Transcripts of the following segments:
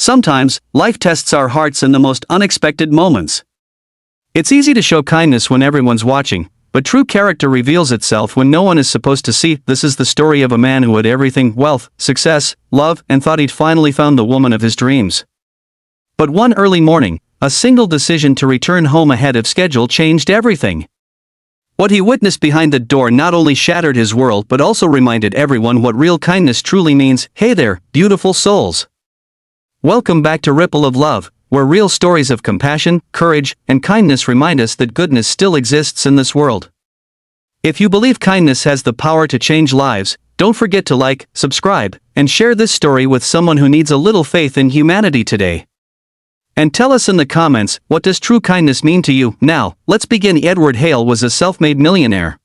Sometimes, life tests our hearts in the most unexpected moments. It's easy to show kindness when everyone's watching, but true character reveals itself when no one is supposed to see. This is the story of a man who had everything: wealth, success, love, and thought he'd finally found the woman of his dreams. But one early morning, a single decision to return home ahead of schedule changed everything. What he witnessed behind the door not only shattered his world but also reminded everyone what real kindness truly means. Hey there, beautiful souls! Welcome back to Ripple of Love, where real stories of compassion, courage, and kindness remind us that goodness still exists in this world. If you believe kindness has the power to change lives, don't forget to like, subscribe, and share this story with someone who needs a little faith in humanity today. And tell us in the comments, what does true kindness mean to you? Now, let's begin. Edward Hale was a self-made millionaire.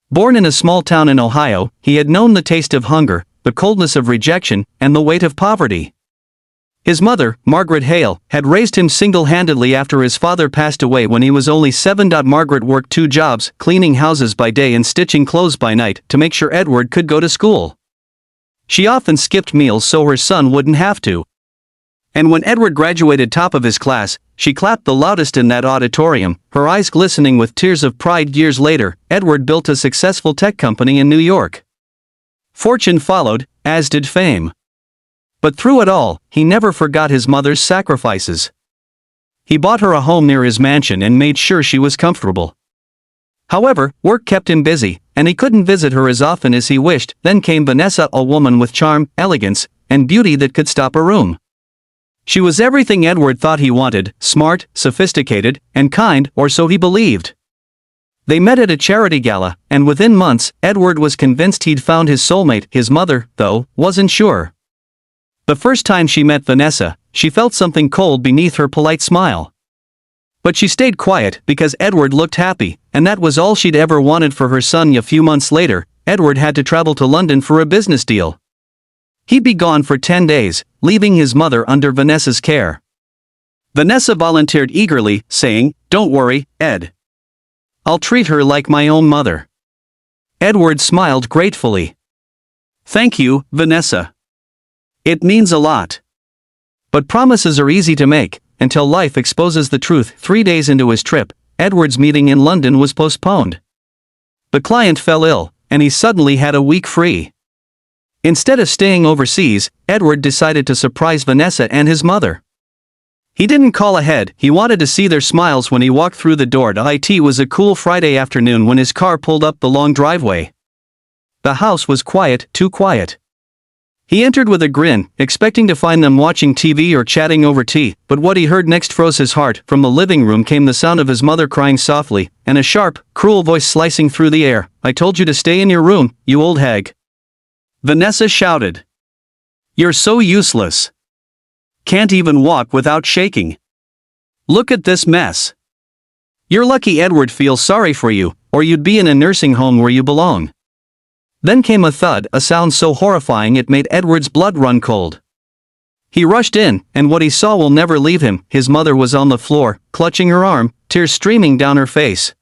Born in a small town in Ohio, he had known the taste of hunger, the coldness of rejection, and the weight of poverty. His mother, Margaret Hale, had raised him single-handedly after his father passed away when he was only 7. Margaret worked 2 jobs, cleaning houses by day and stitching clothes by night, to make sure Edward could go to school. She often skipped meals so her son wouldn't have to. And when Edward graduated top of his class, she clapped the loudest in that auditorium, her eyes glistening with tears of pride. Years later, Edward built a successful tech company in New York. Fortune followed, as did fame. But through it all, he never forgot his mother's sacrifices. He bought her a home near his mansion and made sure she was comfortable. However, work kept him busy, and he couldn't visit her as often as he wished. Then came Vanessa, a woman with charm, elegance, and beauty that could stop a room. She was everything Edward thought he wanted: smart, sophisticated, and kind, or so he believed. They met at a charity gala, and within months, Edward was convinced he'd found his soulmate. His mother, though, wasn't sure. The first time she met Vanessa, she felt something cold beneath her polite smile. But she stayed quiet because Edward looked happy, and that was all she'd ever wanted for her son. A few months later, Edward had to travel to London for a business deal. He'd be gone for 10 days, leaving his mother under Vanessa's care. Vanessa volunteered eagerly, saying, "Don't worry, Ed. I'll treat her like my own mother." Edward smiled gratefully. "Thank you, Vanessa. It means a lot." But promises are easy to make, until life exposes the truth. 3 days into his trip, Edward's meeting in London was postponed. The client fell ill, and he suddenly had a week free. Instead of staying overseas, Edward decided to surprise Vanessa and his mother. He didn't call ahead. He wanted to see their smiles when he walked through the door. It was a cool Friday afternoon when his car pulled up the long driveway. The house was quiet, too quiet. He entered with a grin, expecting to find them watching TV or chatting over tea, but what he heard next froze his heart. From the living room came the sound of his mother crying softly, and a sharp, cruel voice slicing through the air. "I told you to stay in your room, you old hag." Vanessa shouted. "You're so useless. Can't even walk without shaking. Look at this mess. You're lucky Edward feels sorry for you, or you'd be in a nursing home where you belong." Then came a thud, a sound so horrifying it made Edward's blood run cold. He rushed in, and what he saw will never leave him. His mother was on the floor, clutching her arm, tears streaming down her face.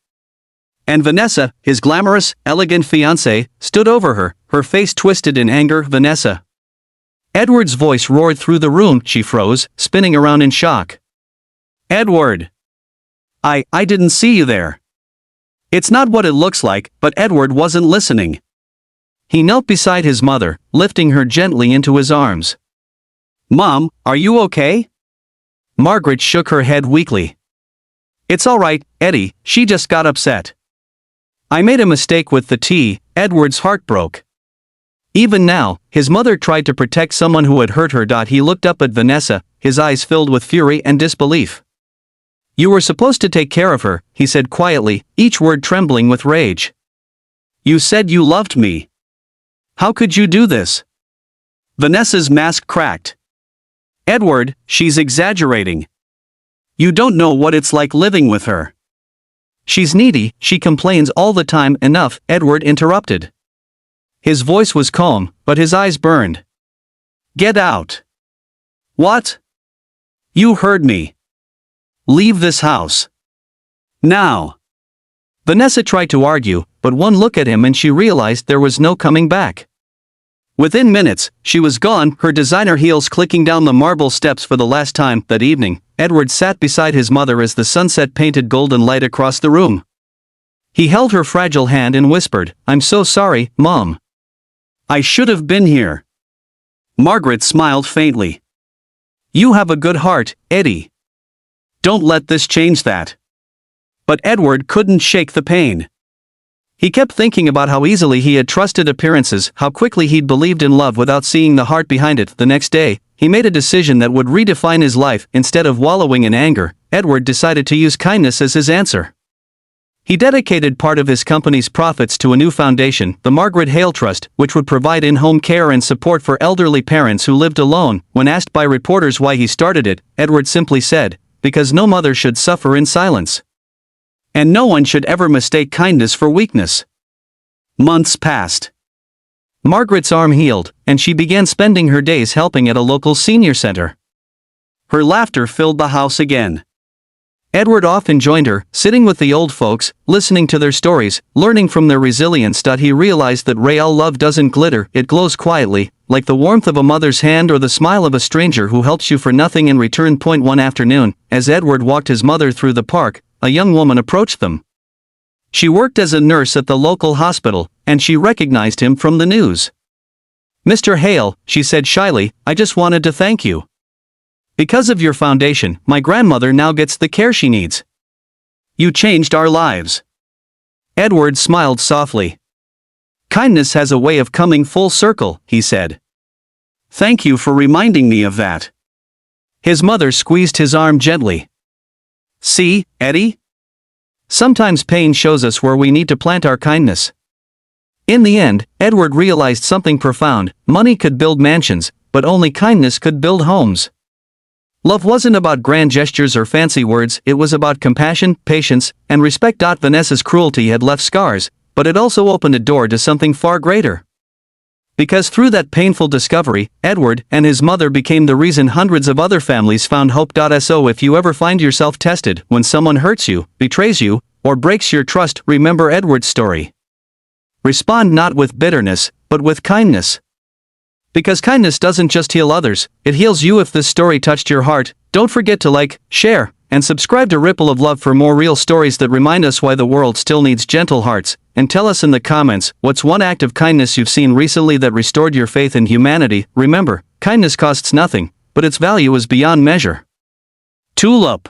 And Vanessa, his glamorous, elegant fiancée, stood over her, her face twisted in anger. "Vanessa." Edward's voice roared through the room. She froze, spinning around in shock. "Edward! I didn't see you there." "It's not what it looks like," but Edward wasn't listening. He knelt beside his mother, lifting her gently into his arms. "Mom, are you okay?" Margaret shook her head weakly. "It's all right, Eddie, she just got upset. I made a mistake with the tea." Edward's heart broke. Even now, his mother tried to protect someone who had hurt her. He looked up at Vanessa, his eyes filled with fury and disbelief. "You were supposed to take care of her," he said quietly, each word trembling with rage. "You said you loved me. How could you do this?" Vanessa's mask cracked. "Edward, she's exaggerating. You don't know what it's like living with her. She's needy, she complains all the time." "Enough," Edward interrupted. His voice was calm, but his eyes burned. "Get out." "What?" "You heard me. Leave this house. Now." Vanessa tried to argue, but one look at him and she realized there was no coming back. Within minutes, she was gone, her designer heels clicking down the marble steps for the last time. That evening, Edward sat beside his mother as the sunset painted golden light across the room. He held her fragile hand and whispered, "I'm so sorry, Mom. I should have been here." Margaret smiled faintly. "You have a good heart, Eddie. Don't let this change that." But Edward couldn't shake the pain. He kept thinking about how easily he had trusted appearances, how quickly he'd believed in love without seeing the heart behind it. The next day, he made a decision that would redefine his life. Instead of wallowing in anger, Edward decided to use kindness as his answer. He dedicated part of his company's profits to a new foundation, the Margaret Hale Trust, which would provide in-home care and support for elderly parents who lived alone. When asked by reporters why he started it, Edward simply said, "Because no mother should suffer in silence. And no one should ever mistake kindness for weakness." Months passed. Margaret's arm healed, and she began spending her days helping at a local senior center. Her laughter filled the house again. Edward often joined her, sitting with the old folks, listening to their stories, learning from their resilience. He realized that real love doesn't glitter, it glows quietly, like the warmth of a mother's hand or the smile of a stranger who helps you for nothing in return. One afternoon, as Edward walked his mother through the park, a young woman approached them. She worked as a nurse at the local hospital, and she recognized him from the news. "Mr. Hale," she said shyly, "I just wanted to thank you. Because of your foundation, my grandmother now gets the care she needs. You changed our lives." Edward smiled softly. "Kindness has a way of coming full circle," he said. "Thank you for reminding me of that." His mother squeezed his arm gently. "See, Eddie? Sometimes pain shows us where we need to plant our kindness." In the end, Edward realized something profound: money could build mansions, but only kindness could build homes. Love wasn't about grand gestures or fancy words, it was about compassion, patience, and respect. Vanessa's cruelty had left scars, but it also opened a door to something far greater. Because through that painful discovery, Edward and his mother became the reason hundreds of other families found hope. So if you ever find yourself tested, when someone hurts you, betrays you, or breaks your trust, remember Edward's story. Respond not with bitterness, but with kindness. Because kindness doesn't just heal others, it heals you. If this story touched your heart, don't forget to like, share, and subscribe to Ripple of Love for more real stories that remind us why the world still needs gentle hearts. And tell us in the comments, what's one act of kindness you've seen recently that restored your faith in humanity? Remember, kindness costs nothing, but its value is beyond measure. Tulip.